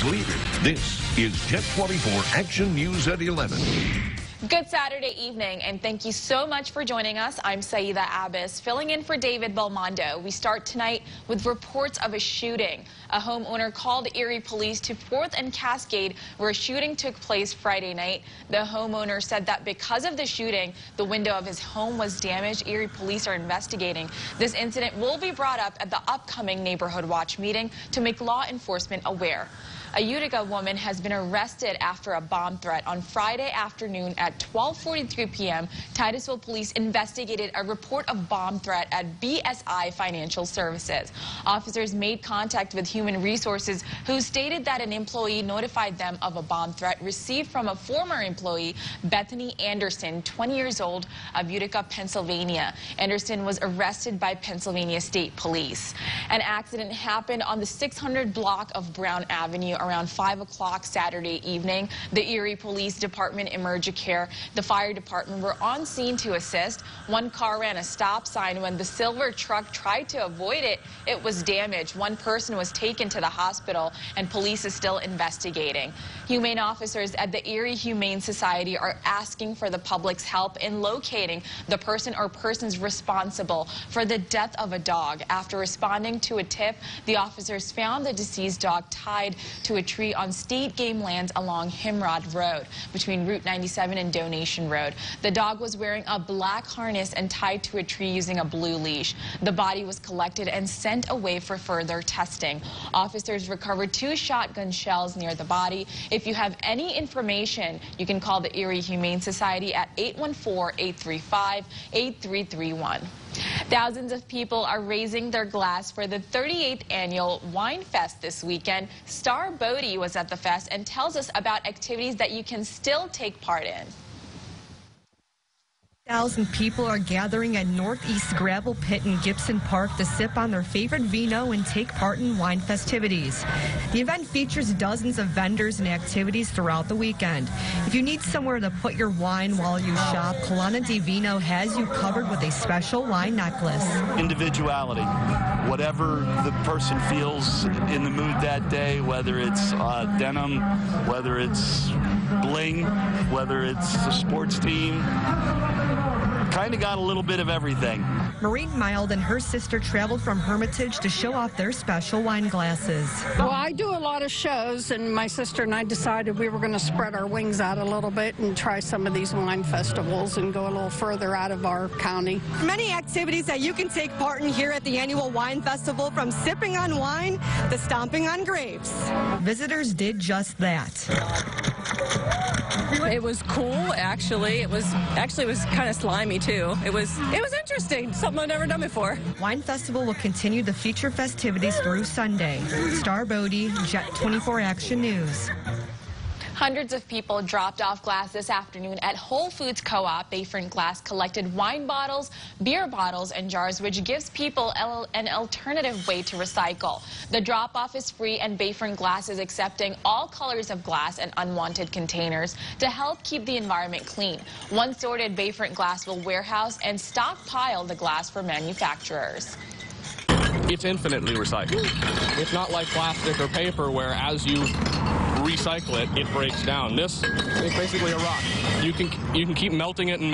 news leader. This is Jet 24 Action News at 11. Good Saturday evening, and thank you so much for joining us. I'm Saida Abbas, filling in for David Belmondo. We start tonight with reports of a shooting. A homeowner called Erie police to 4th and Cascade, where a shooting took place Friday night. The homeowner said that because of the shooting, the window of his home was damaged. Erie police are investigating. This incident will be brought up at the upcoming Neighborhood Watch meeting to make law enforcement aware. A Utica woman has been arrested after a bomb threat on Friday afternoon at 12:43 p.m. Titusville police investigated a report of bomb threat at BSI Financial Services. Officers made contact with Human Resources, who stated that an employee notified them of a bomb threat received from a former employee, Bethany Anderson, 20 years old, of Utica, Pennsylvania. Anderson was arrested by Pennsylvania State Police. An accident happened on the 600 block of Brown Avenue around 5 o'clock Saturday evening. The Erie Police Department, Emergency Care, the fire department were on scene to assist. One car ran a stop sign. When the silver truck tried to avoid it, it was damaged. One person was taken to the hospital, and police is still investigating. Humane officers at the Erie Humane Society are asking for the public's help in locating the person or persons responsible for the death of a dog. After responding to a tip, the officers found the deceased dog tied to a tree on state game lands along Himrod Road between Route 97 and Donation Road. The dog was wearing a black harness and tied to a tree using a blue leash. The body was collected and sent away for further testing. Officers recovered 2 shotgun shells near the body. If you have any information, you can call the Erie Humane Society at 814-835-8331. Thousands of people are raising their glass for the 38th annual Wine Fest this weekend. Star Bodie was at the fest and tells us about activities that you can still take part in. 1,000 people are gathering at Northeast Gravel Pit in Gibson Park to sip on their favorite vino and take part in wine festivities. The event features dozens of vendors and activities throughout the weekend. If you need somewhere to put your wine while you shop, Colonna di Vino has you covered with a special wine necklace. Individuality. Whatever the person feels in the mood that day, whether it's denim, whether it's bling, whether it's a sports team. Kind of got a little bit of everything. Maureen Mild and her sister traveled from Hermitage to show off their special wine glasses. Well, I do a lot of shows, and my sister and I decided we were going to spread our wings out a little bit and try some of these wine festivals and go a little further out of our county. Many activities that you can take part in here at the annual wine festival, from sipping on wine to stomping on grapes. Visitors did just that. It was cool, actually. It was kind of slimy too. It was interesting, something I've never done before. Wine Festival will continue the feature festivities through Sunday. Star Bodie, Jet 24 Action News. Hundreds of people dropped off glass this afternoon at Whole Foods Co-op. Bayfront Glass collected wine bottles, beer bottles, and jars, which gives people an alternative way to recycle. The drop-off is free, and Bayfront Glass is accepting all colors of glass and unwanted containers to help keep the environment clean. Once sorted, Bayfront Glass will warehouse and stockpile the glass for manufacturers. It's infinitely recycled. It's not like plastic or paper where as you recycle it, it breaks down. This is basically a rock. You can keep melting it and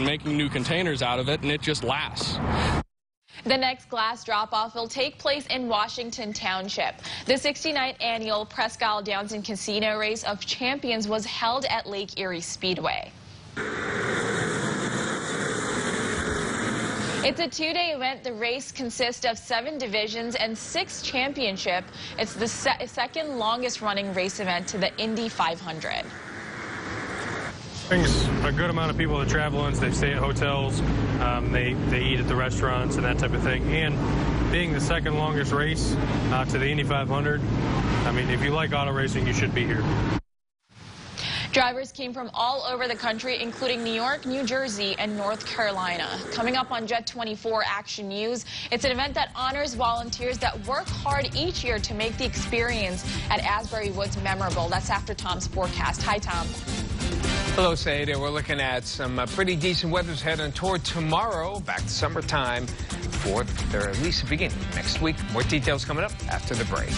making new containers out of it, and it just lasts. The next glass drop-off will take place in Washington Township. The 69th annual Presque Isle Downs and Casino Race of Champions was held at Lake Erie Speedway. It's a 2-day event. The race consists of 7 divisions and 6 championships. It's the second longest running race event to the Indy 500. Brings a good amount of people to travel in. They stay at hotels, they eat at the restaurants and that type of thing. And being the second longest race to the Indy 500, I mean, if you like auto racing, you should be here. Drivers came from all over the country, including New York, New Jersey, and North Carolina. Coming up on Jet 24 Action News, it's an event that honors volunteers that work hard each year to make the experience at Asbury Woods memorable. That's after Tom's forecast. Hi, Tom. Hello, Saida. We're looking at some pretty decent weather heading toward tomorrow. Back to summertime for, or at least beginning next week. More details coming up after the break.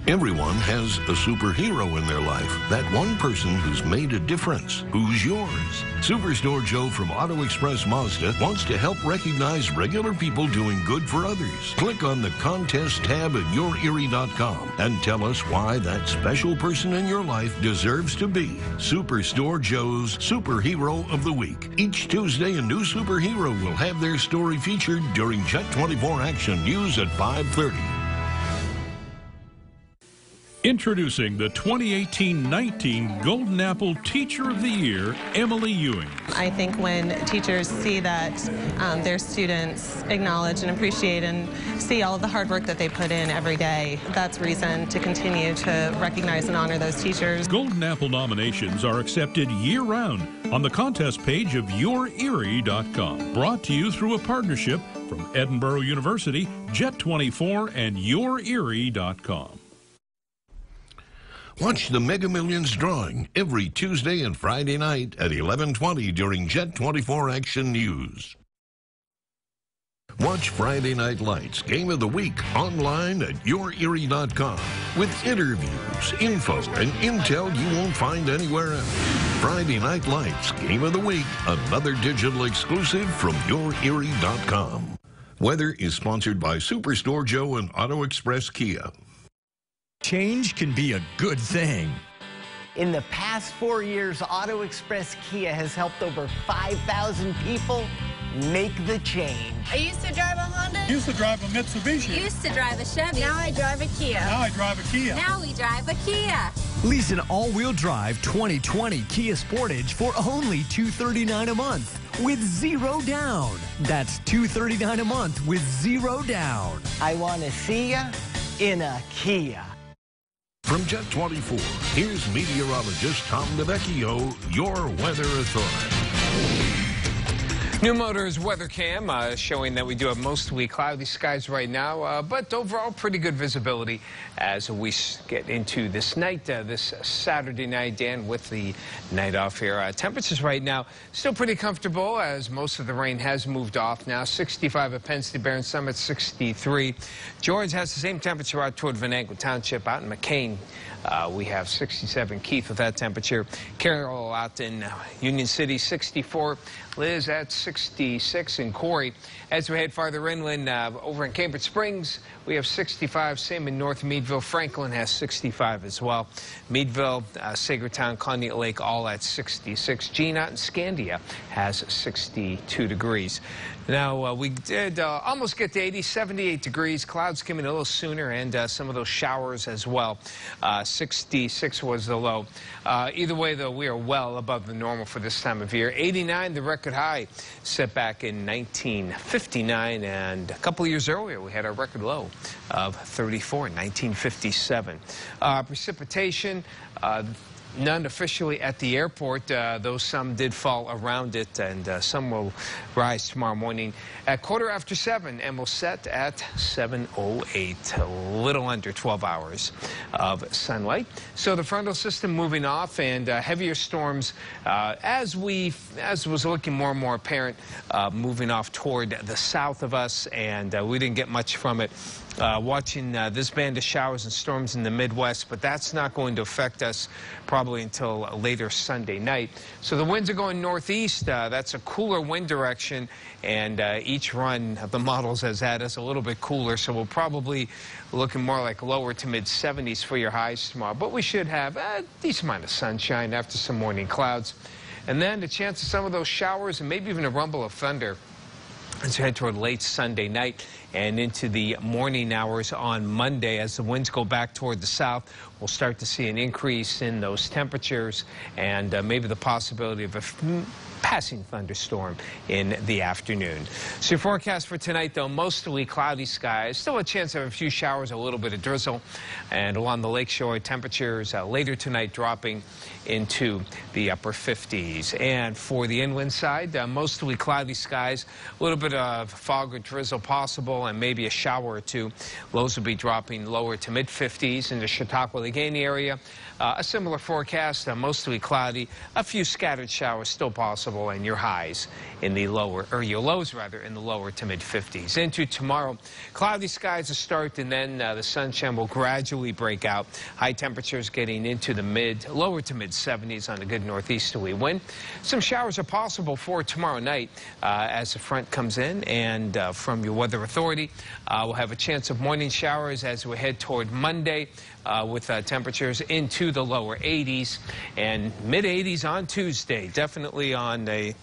Everyone has a superhero in their life. That one person who's made a difference. Who's yours? Superstore Joe from Auto Express Mazda wants to help recognize regular people doing good for others. Click on the contest tab at YourErie.com and tell us why that special person in your life deserves to be Superstore Joe's Superhero of the Week. Each Tuesday, a new superhero will have their story featured during Jet 24 Action News at 5:30. Introducing the 2018-19 Golden Apple Teacher of the Year, Emily Ewing. I think when teachers see that their students acknowledge and appreciate and see all of the hard work that they put in every day, that's reason to continue to recognize and honor those teachers. Golden Apple nominations are accepted year-round on the contest page of YourErie.com. Brought to you through a partnership from Edinburgh University, Jet 24, and YourErie.com. Watch the Mega Millions drawing every Tuesday and Friday night at 11:20 during Jet 24 Action News. Watch Friday Night Lights Game of the Week online at YourErie.com with interviews, info, and intel you won't find anywhere else. Friday Night Lights Game of the Week, another digital exclusive from YourErie.com. Weather is sponsored by Superstore Joe and Auto Express Kia. Change can be a good thing. In the past 4 years, Auto Express Kia has helped over 5,000 people make the change. I used to drive a Honda. Used to drive a Mitsubishi. Used to drive a Chevy. Now I drive a Kia. Now I drive a Kia. Now we drive a Kia. Lease an all-wheel drive 2020 Kia Sportage for only $239 a month with zero down. That's $239 a month with zero down. I want to see ya in a Kia. From Jet 24, here's meteorologist Tom DeVecchio, your weather authority. New Motors weather cam showing that we do have mostly cloudy skies right now, but overall pretty good visibility as we get into this night, this Saturday night, Dan, with the night off here. Temperatures right now still pretty comfortable as most of the rain has moved off now. 65 at Penn State, Barron Summit, 63. George has the same temperature out toward Venango Township. Out in McCain, we have 67. Keith with that temperature. Carroll out in Union City, 64. Liz at 66, and Corey. As we head farther inland, over in Cambridge Springs, we have 65. Same in North Meadville. Franklin has 65 as well. Meadville, Sagertown, Conneaut Lake, all at 66. Gene out in Scandia has 62 degrees. Now, we did almost get to 80, 78 degrees. Clouds came in a little sooner, and some of those showers as well. 66 was the low. Either way, though, we are well above the normal for this time of year. 89, the record high, set back in 1959, and a couple of years earlier, we had our record low of 34 in 1957. Precipitation, none officially at the airport, though some did fall around it, and some will rise tomorrow morning at 7:15 and will set at 7:08, a little under 12 hours of sunlight. So the frontal system moving off, and heavier storms, as was looking more and more apparent, moving off toward the south of us, and we didn't get much from it. Watching this band of showers and storms in the Midwest, but that's not going to affect us probably until later Sunday night. So the winds are going northeast. That's a cooler wind direction, and each run of the models has had us a little bit cooler, so we'll probably looking more like lower to mid 70s for your highs tomorrow. But we should have a decent amount of sunshine after some morning clouds. And then the chance of some of those showers and maybe even a rumble of thunder as we head toward late Sunday night and into the morning hours on Monday. As the winds go back toward the south, we'll start to see an increase in those temperatures and maybe the possibility of a passing thunderstorm in the afternoon. So your forecast for tonight, though, mostly cloudy skies. Still a chance of a few showers, a little bit of drizzle. And along the lakeshore, temperatures later tonight dropping into the upper 50s. And for the inland side, mostly cloudy skies, a little bit of fog or drizzle possible. drizzle and maybe a shower or two. Lows will be dropping lower to mid-50s in the Chautauqua-Allegheny area. A similar forecast, mostly cloudy, a few scattered showers still possible, and your highs in the lower, or your lows rather, in the lower to mid-50s. Into tomorrow, cloudy skies to start, and then the sunshine will gradually break out. High temperatures getting into the lower to mid-70s on a good northeasterly wind. Some showers are possible for tomorrow night as the front comes in, and from your weather authority, we'll have a chance of morning showers as we head toward Monday. With temperatures into the lower 80s and mid-80s on Tuesday. Definitely on the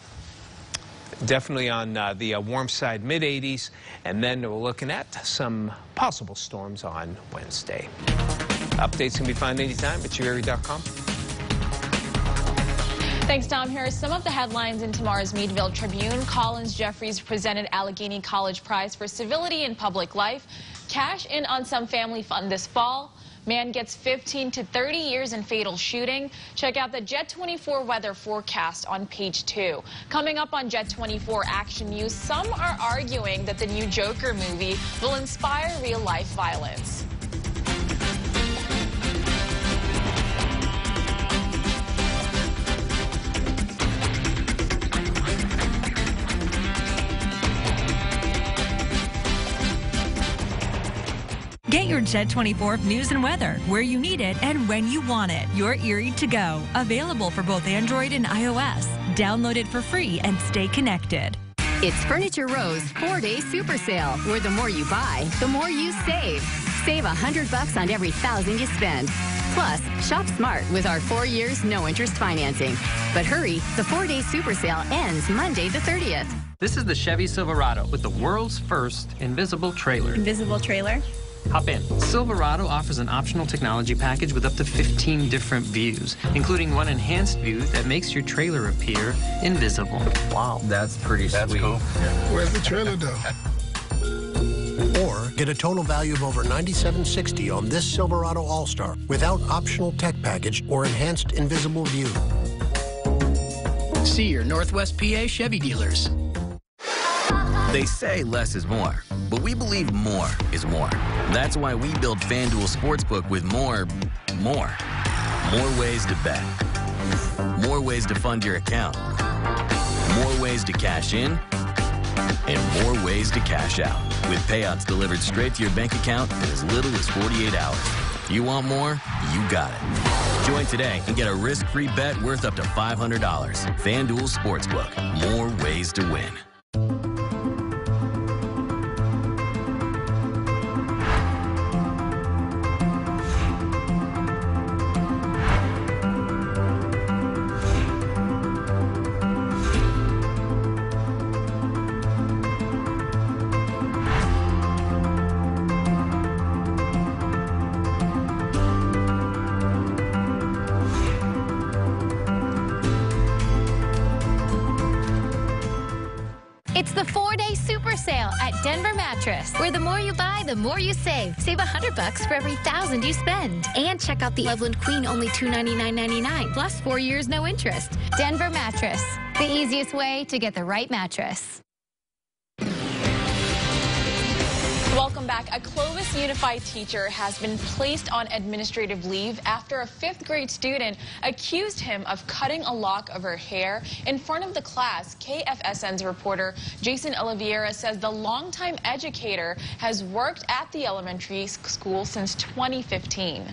warm side, mid-80s, and then we're looking at some possible storms on Wednesday. Updates can be found anytime at YourErie.com. Thanks, Tom. Here are some of the headlines in tomorrow's Meadville Tribune. Collins Jeffries presented Allegheny College Prize for Civility in Public Life. Cash in on some family fun this fall. Man gets 15 to 30 years in fatal shooting. Check out the Jet 24 weather forecast on page 2. Coming up on Jet 24 Action News, some are arguing that the new Joker movie will inspire real-life violence. Get your Jet 24 news and weather where you need it and when you want it. Your Erie to go. Available for both Android and iOS. Download it for free and stay connected. It's Furniture Row's 4-day super sale, where the more you buy, the more you save. Save $100 on every $1,000 you spend. Plus, shop smart with our 4 years no-interest financing. But hurry, the 4-day super sale ends Monday the 30th. This is the Chevy Silverado with the world's first invisible trailer. Invisible trailer? Hop in. Silverado offers an optional technology package with up to 15 different views, including one enhanced view that makes your trailer appear invisible. Wow. That's pretty sweet. That's cool. Yeah. Where's the trailer though? Or get a total value of over $97.60 on this Silverado All-Star without optional tech package or enhanced invisible view. See your Northwest PA Chevy dealers. They say less is more, but we believe more is more. That's why we built FanDuel Sportsbook with more ways to bet, more ways to fund your account, more ways to cash in, and more ways to cash out, with payouts delivered straight to your bank account in as little as 48 hours. You want more? You got it. Join today and get a risk-free bet worth up to $500. FanDuel Sportsbook, more ways to win. It's the 4-day super sale at Denver Mattress, where the more you buy, the more you save. Save $100 for every $1,000 you spend. And check out the Loveland Queen, only $299.99, plus 4 years no interest. Denver Mattress, the easiest way to get the right mattress. Welcome back. A Clovis Unified teacher has been placed on administrative leave after a 5th grade student accused him of cutting a lock of her hair in front of the class. KFSN's reporter Jason Oliveira says the longtime educator has worked at the elementary school since 2015.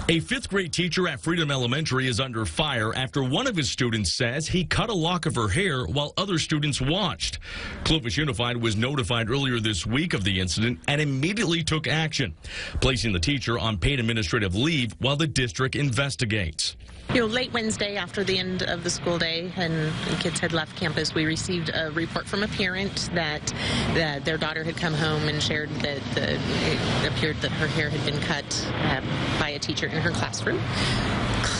A 5th grade teacher at Freedom Elementary is under fire after one of his students says he cut a lock of her hair while other students watched. Clovis Unified was notified earlier this week of the incident and immediately took action, placing the teacher on paid administrative leave while the district investigates. You know, late Wednesday after the end of the school day and kids had left campus, we received a report from a parent that their daughter had come home and shared that it appeared that her hair had been cut by a teacher in her classroom.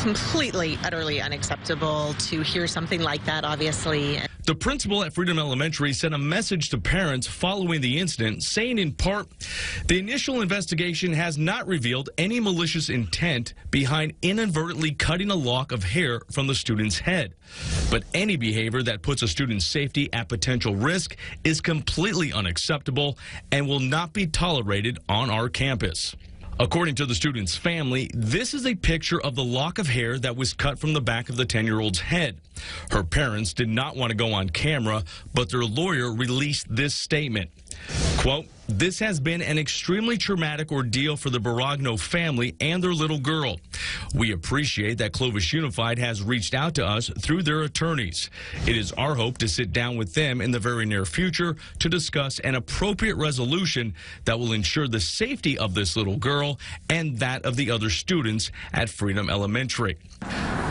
Completely, utterly unacceptable to hear something like that, obviously. The principal at Freedom Elementary sent a message to parents following the incident, saying in part, the initial investigation has not revealed any malicious intent behind inadvertently cutting a lock of hair from the student's head. But any behavior that puts a student's safety at potential risk is completely unacceptable and will not be tolerated on our campus. According to the student's family, this is a picture of the lock of hair that was cut from the back of the 10-year-old's head. Her parents did not want to go on camera, but their lawyer released this statement. Quote, this has been an extremely traumatic ordeal for the Baragno family and their little girl. We appreciate that Clovis Unified has reached out to us through their attorneys. It is our hope to sit down with them in the very near future to discuss an appropriate resolution that will ensure the safety of this little girl and that of the other students at Freedom Elementary.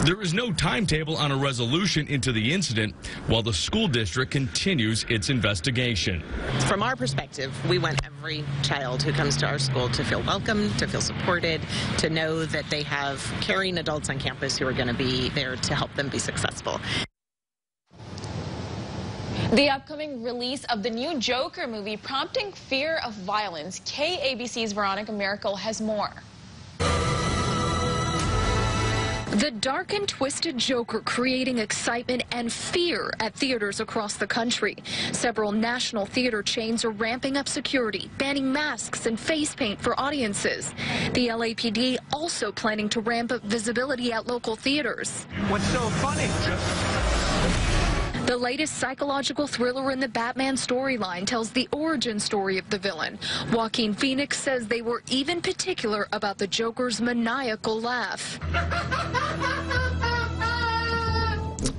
There is no timetable on a resolution into the incident while the school district continues its investigation. From our perspective, we want every child who comes to our school to feel welcome, to feel supported, to know that they have caring adults on campus who are going to be there to help them be successful. The upcoming release of the new Joker movie prompting fear of violence. KABC's Veronica Miracle has more. The dark and twisted Joker creating excitement and fear at theaters across the country. Several national theater chains are ramping up security, banning masks and face paint for audiences. The LAPD also planning to ramp up visibility at local theaters. What's so funny? The latest psychological thriller in the Batman storyline tells the origin story of the villain. Joaquin Phoenix says they were even particular about the Joker's maniacal laugh.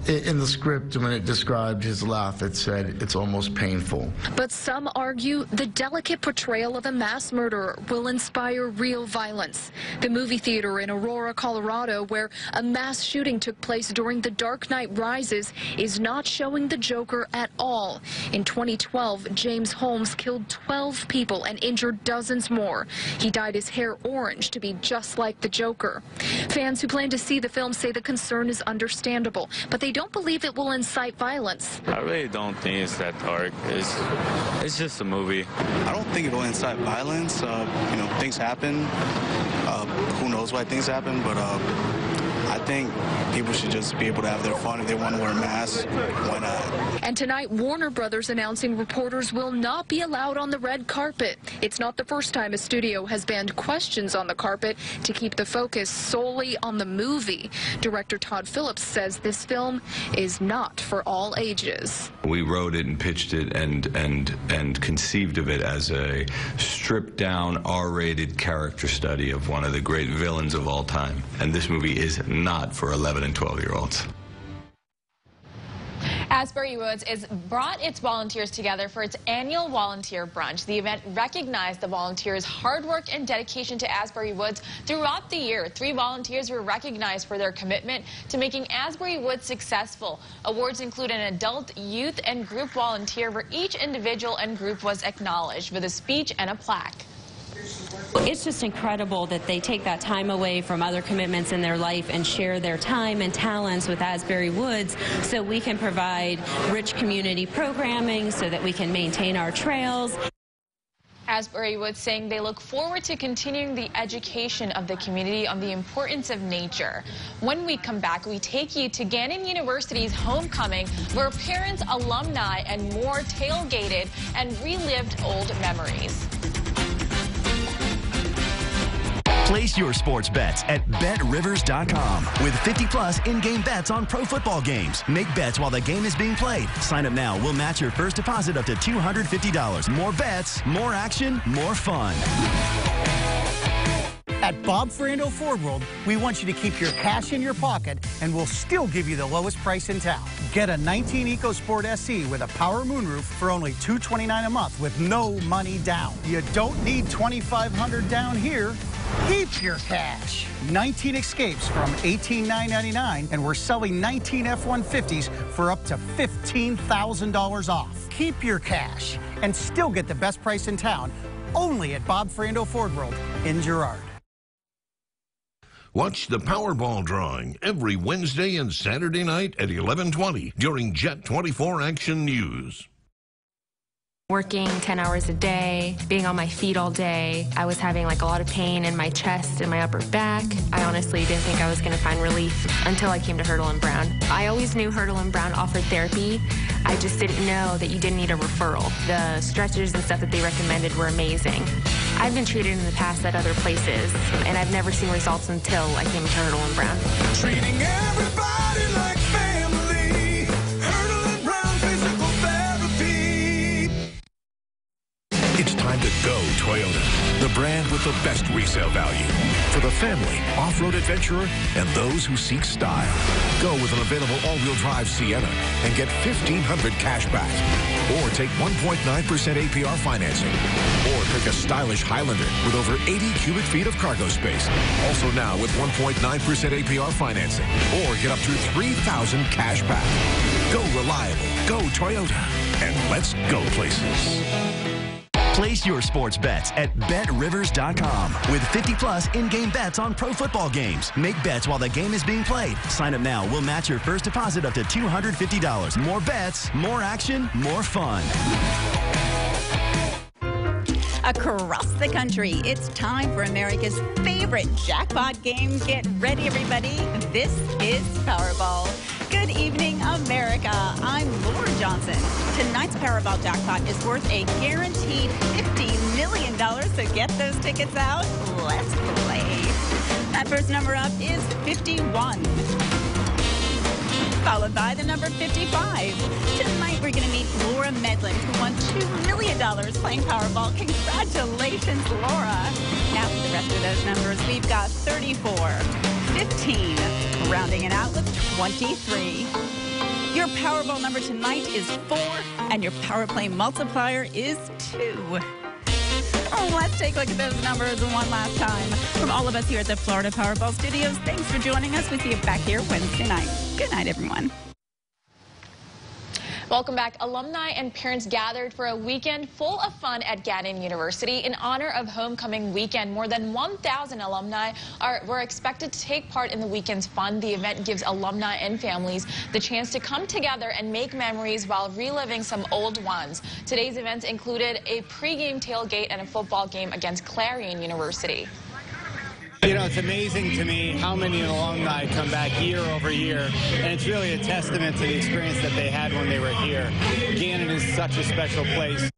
In the script, when it described his laugh, it said it's almost painful. But some argue the delicate portrayal of a mass murderer will inspire real violence. The movie theater in Aurora, Colorado, where a mass shooting took place during The Dark Knight Rises, is not showing the Joker at all. In 2012, James Holmes killed 12 people and injured dozens more. He dyed his hair orange to be just like the Joker. Fans who plan to see the film say the concern is understandable, but they don't believe it will incite violence. I really don't think it's that dark. It's just a movie. I don't think it will incite violence. You know, things happen. Who knows why things happen, but I think people should just be able to have their fun. If they want to wear a mask, why not? And tonight, Warner Brothers announcing reporters will not be allowed on the red carpet. It's not the first time a studio has banned questions on the carpet to keep the focus solely on the movie. Director Todd Phillips says this film is not for all ages. We wrote it and pitched it and conceived of it as a stripped-down, R-rated character study of one of the great villains of all time. And this movie is not for 11 and 12-year-olds. Asbury Woods has brought its volunteers together for its annual volunteer brunch. The event recognized the volunteers' hard work and dedication to Asbury Woods throughout the year. 3 volunteers were recognized for their commitment to making Asbury Woods successful. Awards include an adult, youth, and group volunteer where each individual and group was acknowledged with a speech and a plaque. It's just incredible that they take that time away from other commitments in their life and share their time and talents with Asbury Woods so we can provide rich community programming so that we can maintain our trails. Asbury Woods saying they look forward to continuing the education of the community on the importance of nature. When we come back, we take you to Gannon University's homecoming, where parents, alumni, and more tailgated and relived old memories. Place your sports bets at BetRivers.com with 50+ in-game bets on pro football games. Make bets while the game is being played. Sign up now. We'll match your first deposit up to $250. More bets, more action, more fun. At Bob Ferrando Ford World, we want you to keep your cash in your pocket, and we'll still give you the lowest price in town. Get a 19 EcoSport SE with a power moonroof for only $229 a month with no money down. You don't need $2,500 down here. Keep your cash. 19 Escapes from $18,999, and we're selling 19 F-150s for up to $15,000 off. Keep your cash and still get the best price in town, only at Bob Ferrando Ford World in Girard. Watch the Powerball drawing every Wednesday and Saturday night at 11:20 during Jet 24 Action News. Working 10 hours a day, being on my feet all day, I was having a lot of pain in my chest and my upper back. I honestly didn't think I was going to find relief until I came to Hurdle & Brown. I always knew Hurdle & Brown offered therapy. I just didn't know that you didn't need a referral. The stretches and stuff that they recommended were amazing. I've been treated in the past at other places, and I've never seen results until I came to Hurdle & Brown. Treating everybody like family. Hurdle & Brown Physical Therapy. It's time to go Toyota, the brand with the best resale value. For the family, off-road adventurer, and those who seek style. Go with an available all-wheel drive Sienna and get $1,500 cash back. Or take 1.9% APR financing. Or pick a stylish Highlander with over 80 cubic feet of cargo space. Also now with 1.9% APR financing. Or get up to $3,000 cash back. Go reliable. Go Toyota. And let's go places. Place your sports bets at BetRivers.com with 50-plus in-game bets on pro football games. Make bets while the game is being played. Sign up now. We'll match your first deposit up to $250. More bets, more action, more fun. Across the country, it's time for America's favorite jackpot game. Get ready, everybody. This is Powerball. Good evening, America. I'm Laura Johnson. Tonight's Powerball Jackpot is worth a guaranteed $50 million, so get those tickets out. Let's play. That first number up is 51. Followed by the number 55. Tonight we're going to meet Laura Medlin, who won $2 million playing Powerball. Congratulations, Laura. Now for the rest of those numbers, we've got 34, 15, rounding it out with 23. Your Powerball number tonight is 4, and your Power Play multiplier is 2. Oh, let's take a look at those numbers one last time. From all of us here at the Florida Powerball Studios, thanks for joining us. We'll see you back here Wednesday night. Good night, everyone. Welcome back. Alumni and parents gathered for a weekend full of fun at Gannon University in honor of homecoming weekend. More than 1,000 alumni were expected to take part in the weekend's fun. The event gives alumni and families the chance to come together and make memories while reliving some old ones. Today's events included a pregame tailgate and a football game against Clarion University. You know, it's amazing to me how many alumni come back year over year, and it's really a testament to the experience that they had when they were here. Gannon is such a special place.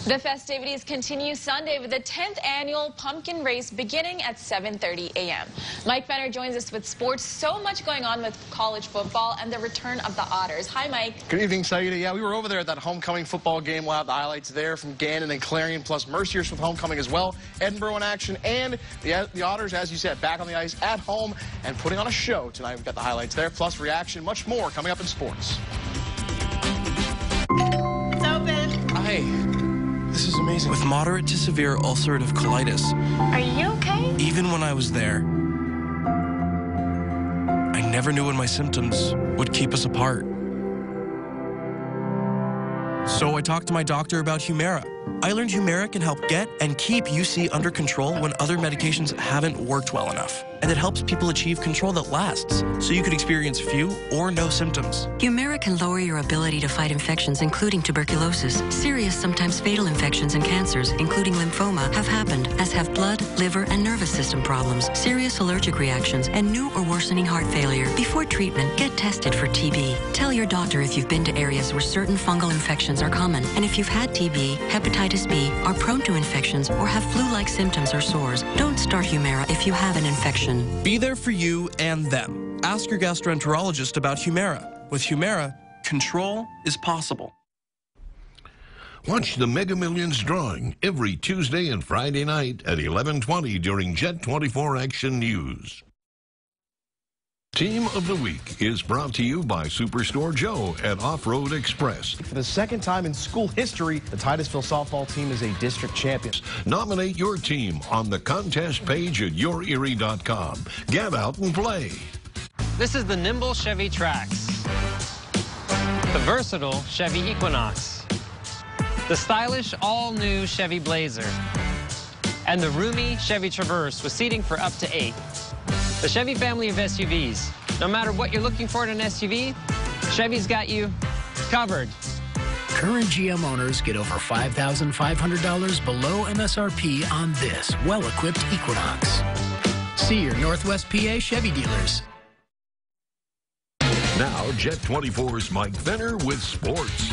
The festivities continue Sunday with the 10th annual pumpkin race beginning at 7:30 a.m. Mike Fenner joins us with sports. So much going on with college football and the return of the Otters. Hi, Mike. Good evening, Saida. Yeah, we were over there at that homecoming football game. We'll have the highlights there from Gannon and Clarion, plus Mercyhurst with homecoming as well. Edinburgh in action, and the Otters, as you said, back on the ice at home and putting on a show tonight. We've got the highlights there, plus reaction, much more coming up in sports. It's open. Hi. This is amazing. With moderate to severe ulcerative colitis. Are you okay? Even when I was there, I never knew when my symptoms would keep us apart. So I talked to my doctor about Humira. I learned Humira can help get and keep UC under control when other medications haven't worked well enough. And it helps people achieve control that lasts, so you could experience few or no symptoms. Humira can lower your ability to fight infections, including tuberculosis. Serious, sometimes fatal infections and cancers, including lymphoma, have happened, as have blood, liver, and nervous system problems, serious allergic reactions, and new or worsening heart failure. Before treatment, get tested for TB. Tell your doctor if you've been to areas where certain fungal infections are common, and if you've had TB, hepatitis B, are prone to infections, or have flu-like symptoms or sores. Don't start Humira if you have an infection. Be there for you and them. Ask your gastroenterologist about Humira. With Humira, control is possible. Watch the Mega Millions drawing every Tuesday and Friday night at 11:20 during Jet 24 Action News. Team of the Week is brought to you by Superstore Joe at Off-Road Express. For the second time in school history, the Titusville softball team is a district champion. Nominate your team on the contest page at YourErie.com. Get out and play. This is the nimble Chevy Trax, the versatile Chevy Equinox, the stylish all-new Chevy Blazer, and the roomy Chevy Traverse with seating for up to 8. The Chevy family of SUVs. No matter what you're looking for in an SUV, Chevy's got you covered. Current GM owners get over $5,500 below MSRP on this well-equipped Equinox. See your Northwest PA Chevy dealers. Now, Jet 24's Mike Fenner with sports.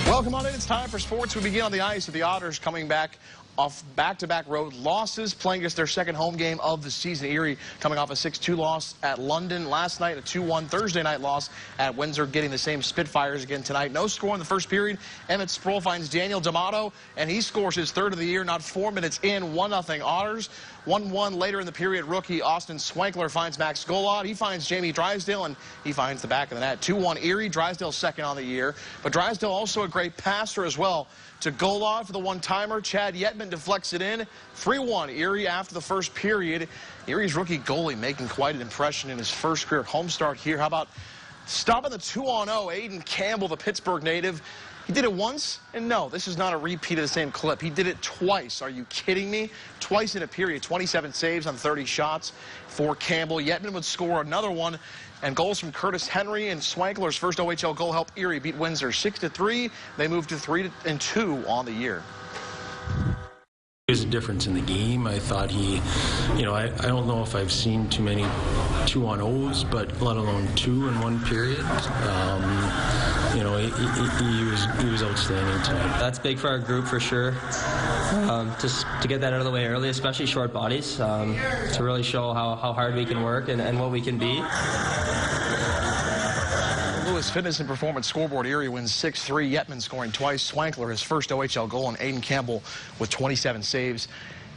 Welcome on in. It's time for sports. We begin on the ice with the Otters coming back off back-to-back road losses, playing against their second home game of the season. Erie coming off a 6-2 loss at London last night, a 2-1 Thursday night loss at Windsor, getting the same Spitfires again tonight. No score in the first period. Emmett Sproul finds Daniel D'Amato, and he scores his third of the year, not 4 minutes in, 1-0 Otters. 1-1 later in the period, rookie Austin Swankler finds Max Golod. He finds Jamie Drysdale, and he finds the back of the net. 2-1 Erie. Drysdale second on the year, but Drysdale also a great passer as well. To Golod for the one-timer. Chad Yetman deflects it in. 3-1 Erie after the first period. Erie's rookie goalie making quite an impression in his first career home start here. How about stopping the 2-on-0? Aiden Campbell, the Pittsburgh native. He did it once, and no, this is not a repeat of the same clip. He did it twice. Are you kidding me? Twice in a period. 27 saves on 30 shots for Campbell. Yetman would score another one. And goals from Curtis Henry and Swankler's first OHL goal helped Erie beat Windsor 6-3. They moved to 3-2 on the year. There's a difference in the game. I thought he, I don't know if I've seen too many 2-on-0s, but let alone 2 in one period. He was outstanding tonight. That's big for our group for sure. Just to get that out of the way early, especially short bodies, to really show how hard we can work and what we can be. Lewis Fitness and Performance scoreboard. Erie wins 6-3. Yetman scoring twice. Swankler his first OHL goal, and Aiden Campbell with 27 saves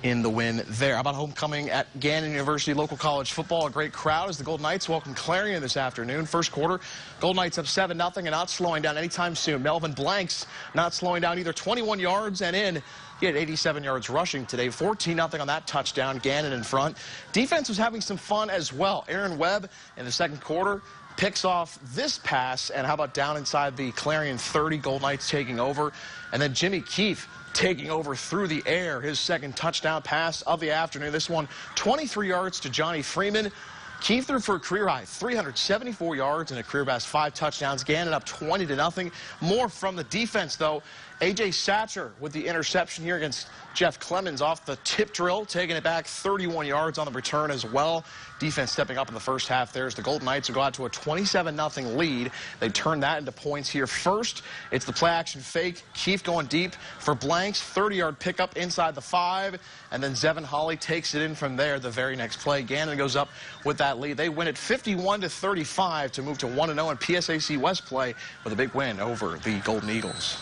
in the win there. How about homecoming at Gannon University local college football? A great crowd as the Golden Knights welcome Clarion this afternoon. First quarter, Golden Knights up 7-0 and not slowing down anytime soon. Melvin Blanks not slowing down either. 21 yards and in. He had 87 yards rushing today. 14-0 on that touchdown. Gannon in front. Defense was having some fun as well. Aaron Webb in the second quarter picks off this pass, and how about down inside the Clarion 30, Golden Knights taking over. And then Jimmy Keefe taking over through the air, his second touchdown pass of the afternoon. This one, 23 yards to Johnny Freeman. Keefe threw for a career high 374 yards and a career best 5 touchdowns. Gannon up 20-0. More from the defense, though. A.J. Satcher with the interception here against Jeff Clemens off the tip drill, taking it back 31 yards on the return as well. Defense stepping up in the first half there as the Golden Knights will go out to a 27-0 lead. They turn that into points here. First, it's the play-action fake. Keefe going deep for Blanks. 30-yard pickup inside the 5. And then Zevon Hawley takes it in from there the very next play. Gannon goes up with that lead. They win it 51-35 to move to 1-0 in PSAC West play with a big win over the Golden Eagles.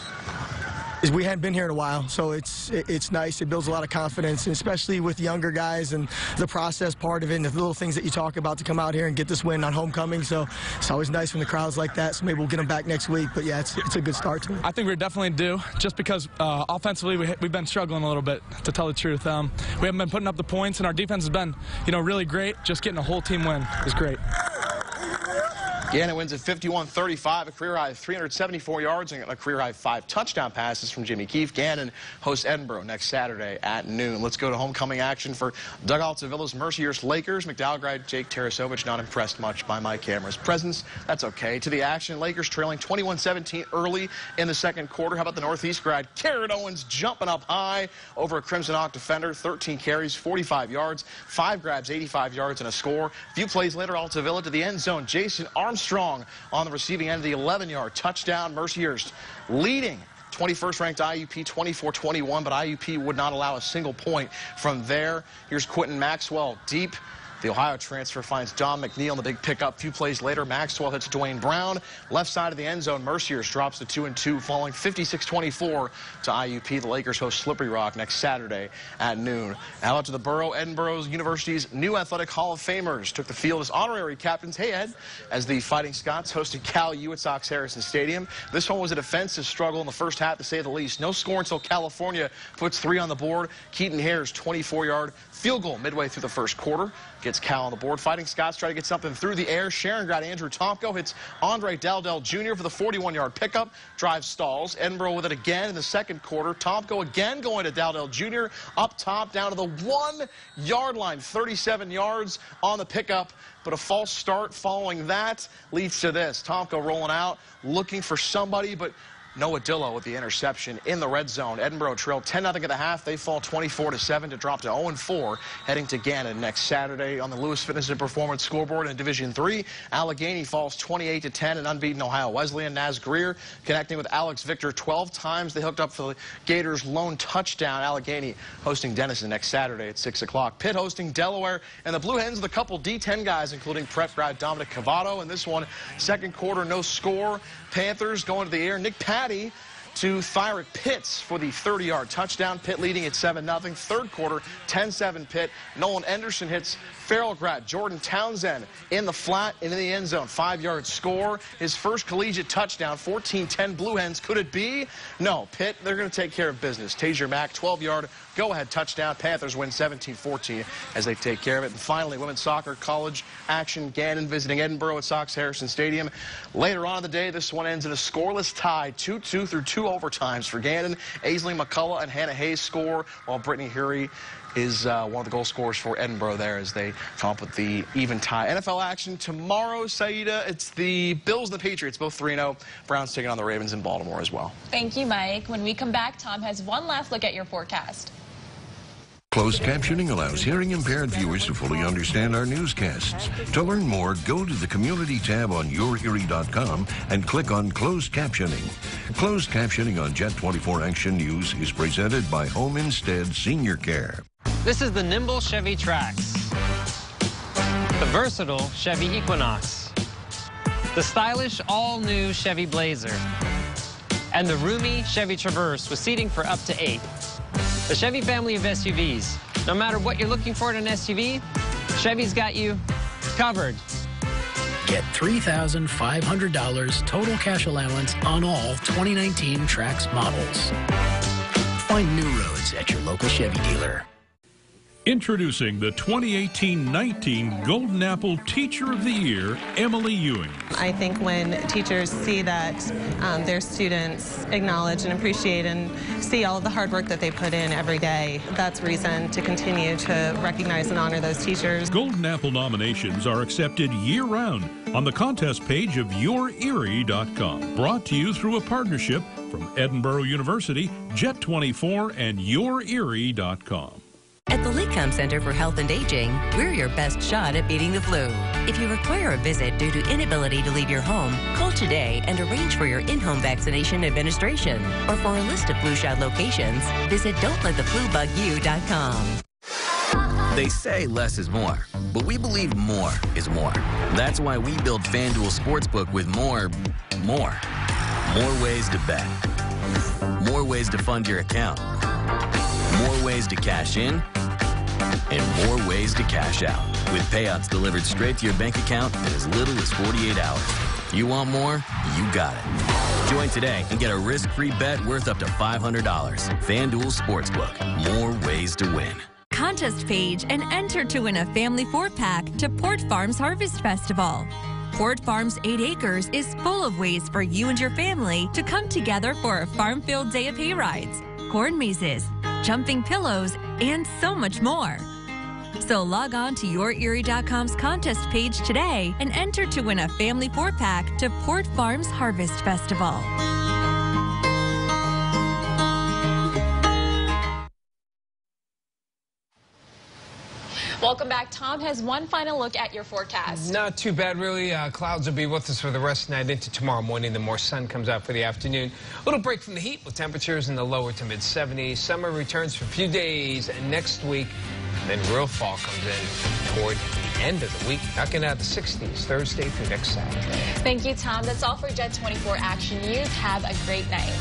We hadn't been here in a while, so it's nice. It builds a lot of confidence, and especially with younger guys and the process part of it and the little things that you talk about to come out here and get this win on homecoming. So it's always nice when the crowd's like that, so maybe we'll get them back next week. But, yeah, it's a good start to it. I think we're definitely due, just because offensively we've been struggling a little bit, to tell the truth. We haven't been putting up the points, and our defense has been, really great. Just getting a whole team win is great. Gannon wins at 51-35, a career-high 374 yards and a career-high 5 touchdown passes from Jimmy Keefe. Gannon hosts Edinburgh next Saturday at noon. Let's go to homecoming action for Doug Altavilla's Mercyhurst Lakers. McDowell grad Jake Tarasovich not impressed much by my camera's presence. That's okay. To the action, Lakers trailing 21-17 early in the second quarter. How about the Northeast grad Garrett Owens jumping up high over a Crimson Hawk defender. 13 carries, 45 yards, 5 grabs, 85 yards, and a score. A few plays later, Altavilla to the end zone. Jason Armstrong on the receiving end of the 11-yard touchdown. Mercyhurst leading 21st ranked IUP 24-21, but IUP would not allow a single point from there. Here's Quentin Maxwell deep. The Ohio transfer finds Don McNeil in the big pickup. A few plays later, Maxwell hits Dwayne Brown. Left side of the end zone, Mercyhurst drops to 2-2, falling 56-24 to IUP. The Lakers host Slippery Rock next Saturday at noon. Now out to the Borough. Edinburgh University's new athletic Hall of Famers took the field as honorary captains. Hey, Ed, as the Fighting Scots hosted Cal U at Sox Harrison Stadium. This one was a defensive struggle in the first half, to say the least. No score until California puts 3 on the board. Keaton Hare's 24-yard field goal midway through the first quarter gets Cal on the board. Fighting Scots try to get something through the air. Sharon grad Andrew Tomko hits Andre Dowdell Jr. for the 41-yard pickup. Drive stalls. Edinboro with it again in the second quarter. Tomko again going to Dowdell Jr. Up top down to the 1-yard line. 37 yards on the pickup. But a false start following that leads to this. Tomko rolling out, looking for somebody, but Noah Dillo with the interception in the red zone. Edinboro trailed 10-0 at the half. They fall 24-7 to drop to 0-4, heading to Gannon next Saturday on the Lewis Fitness and Performance scoreboard in Division III. Allegheny falls 28-10 and unbeaten Ohio Wesleyan. Naz Greer connecting with Alex Victor 12 times. They hooked up for the Gators' lone touchdown. Allegheny hosting Denison next Saturday at 6 o'clock. Pitt hosting Delaware, and the Blue Hens with a couple D10 guys, including prep grad Dominic Cavato. And this one, second quarter, no score. Panthers going to the air. Nick Patty to Thyrick Pitts for the 30-yard touchdown. Pitt leading at 7-0. Third quarter, 10-7 Pitt. Nolan Anderson hits Farrell grad Jordan Townsend in the flat and in the end zone. 5-yard score. His first collegiate touchdown. 14-10 Blue Hens. Could it be? No. Pitt, they're going to take care of business. Taser Mack, 12-yard go-ahead touchdown. Panthers win 17-14 as they take care of it. And finally, women's soccer college action. Gannon visiting Edinboro at Sox Harrison Stadium. Later on in the day, this one ends in a scoreless tie. 2-2 through 2 overtimes for Gannon. Aisling McCullough and Hannah Hayes score, while Brittany Hury is one of the goal scorers for Edinboro there as they come up with the even tie. NFL action tomorrow, Saida. It's the Bills and the Patriots, both 3-0. Browns taking on the Ravens in Baltimore as well. Thank you, Mike. When we come back, Tom has one last look at your forecast. Closed captioning allows hearing-impaired viewers to fully understand our newscasts. To learn more, go to the Community tab on YourErie.com and click on Closed Captioning. Closed captioning on Jet 24 Action News is presented by Home Instead Senior Care. This is the nimble Chevy Trax, the versatile Chevy Equinox, the stylish all-new Chevy Blazer, and the roomy Chevy Traverse with seating for up to 8. The Chevy family of SUVs. No matter what you're looking for in an SUV, Chevy's got you covered. Get $3,500 total cash allowance on all 2019 Trax models. Find new roads at your local Chevy dealer. Introducing the 2018-19 Golden Apple Teacher of the Year, Emily Ewing. I think when teachers see that their students acknowledge and appreciate and see all of the hard work that they put in every day, that's reason to continue to recognize and honor those teachers. Golden Apple nominations are accepted year-round on the contest page of YourErie.com. Brought to you through a partnership from Edinboro University, Jet 24, and YourErie.com. At the Lecom Center for Health and Aging, we're your best shot at beating the flu. If you require a visit due to inability to leave your home, call today and arrange for your in-home vaccination administration. Or for a list of flu shot locations, visit don'tlettheflubugYou.com. They say less is more, but we believe more is more. That's why we built FanDuel Sportsbook with more ways to bet, more ways to fund your account, more ways to cash in, and more ways to cash out, with payouts delivered straight to your bank account in as little as 48 hours. You want more? You got it. Join today and get a risk-free bet worth up to $500. FanDuel Sportsbook. More ways to win. Contest page and enter to win a family 4-pack to Port Farms Harvest Festival. Port Farms 8 Acres is full of ways for you and your family to come together for a farm-filled day of hay rides, corn mazes, jumping pillows, and so much more. So log on to YourErie.com's contest page today and enter to win a family 4-pack to Port Farms Harvest Festival. Welcome back. Tom has one final look at your forecast. Not too bad, really. Clouds will be with us for the rest of the night into tomorrow morning. The more sun comes out for the afternoon. A little break from the heat with temperatures in the lower to mid-70s. Summer returns for a few days next week. Then real fall comes in toward the end of the week, knocking out the 60s Thursday through next Saturday. Thank you, Tom. That's all for Jet 24 Action News. Have a great night.